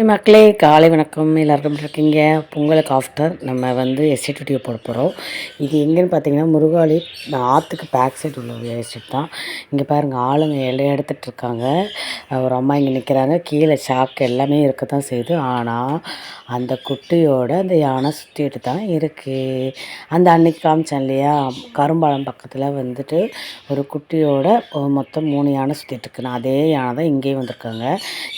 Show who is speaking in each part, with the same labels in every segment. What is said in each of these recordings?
Speaker 1: மக்களே, காலை வணக்கம். எல்லாருக்கும் எப்படி இருக்கீங்க? பொங்கலுக்கு ஆஃப்டர் நம்ம வந்து எஸ்டேட் வீடியோ போட போகிறோம். இது எங்கேன்னு பார்த்தீங்கன்னா, முருகாளி ஆற்றுக்கு பேக் சைடு உள்ள ஒரு எஸ்டேட் தான். இங்கே பாருங்கள், ஆளுங்க எல்லாம் எடுத்துகிட்டு இருக்காங்க. ஒரு அம்மா இங்கே நிற்கிறாங்க. கீழே சாக்கு எல்லாமே இருக்க தான் செய்யுது. ஆனால் அந்த குட்டியோட அந்த யானை சுற்றிட்டு தான் இருக்குது. அந்த அன்னைக்கு காமிச்சேன் இல்லையா, கரும்பாலம் பக்கத்தில் வந்துட்டு ஒரு குட்டியோட மொத்தம் 3 யானை சுற்றிட்டுருக்கு. நான் அதே யானை தான் இங்கேயும் வந்திருக்காங்க.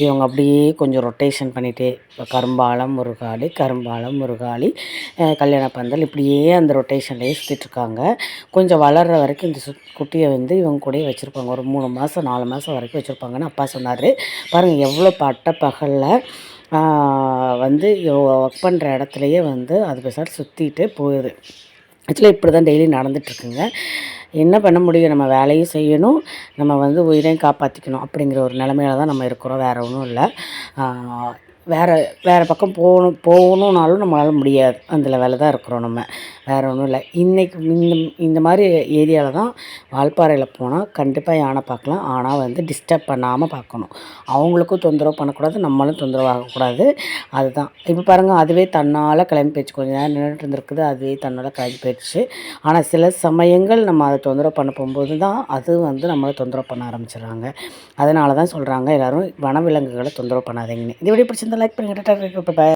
Speaker 1: இவங்க அப்படியே கொஞ்சம் ரொட்டேஷன் பண்ணிகிட்டே, கரும்பாலம் முருகாளி, கரும்பாலம் முருகாளி, கல்யாண பந்தல், இப்படியே அந்த ரொட்டேஷன்லேயே சுற்றிட்டுருக்காங்க. கொஞ்சம் வளர்கிற வரைக்கும் இந்த குட்டியை வந்து இவங்க கூடயே வச்சுருப்பாங்க. ஒரு 3 மாதம் 4 மாதம் வரைக்கும் வச்சுருப்பாங்கன்னு அப்பா சொன்னார். பாருங்கள் எவ்வளோ பகலில் வந்து ஒர்க் பண்ணுற இடத்துலையே வந்து அது பேசாமல் சுற்றிட்டு போயிடுது. ஆக்சுவலாக இப்படி தான் டெய்லி நடந்துகிட்ருக்குங்க. என்ன பண்ண முடியும், நம்ம வேலையும் செய்யணும், நம்ம வந்து உயிரையும் காப்பாற்றிக்கணும் அப்படிங்கிற ஒரு நிலமையில தான் நம்ம இருக்கிறோம். வேறு ஒன்றும் இல்லை. வேறு பக்கம் போகணுன்னாலும் நம்மளால் முடியாது. அந்த லெவலில் தான் இருக்கிறோம் நம்ம. வேறு ஒன்றும் இல்லை. இன்றைக்கி இந்த மாதிரி ஏரியாவில் தான் வால்பாறையில் போனால் கண்டிப்பாக யானை பார்க்கலாம். ஆனால் வந்து டிஸ்டர்ப் பண்ணாமல் பார்க்கணும். அவங்களுக்கும் தொந்தரவு பண்ணக்கூடாது, நம்மளும் தொந்தரவு ஆகக்கூடாது. அதுதான். இப்போ பாருங்கள், அதுவே தன்னால் கிளம்பி போயிடுச்சு. கொஞ்சம் நேரம் நின்றுட்டு இருந்திருக்குது, அதுவே தன்னால் கிளம்பி போயிடுச்சு. ஆனால் சில சமயங்கள் நம்ம அதை தொந்தரவு பண்ண போகும்போது தான் அது வந்து நம்மளை தொந்தரவு பண்ண ஆரம்பிச்சிடுறாங்க. அதனால தான் சொல்கிறாங்க எல்லோரும் வனவிலங்குகளை தொந்தரவு பண்ணாதீங்கன்னு. இது எப்படி பிடிச்சிருந்தா லைக் பண்ணுங்கள்.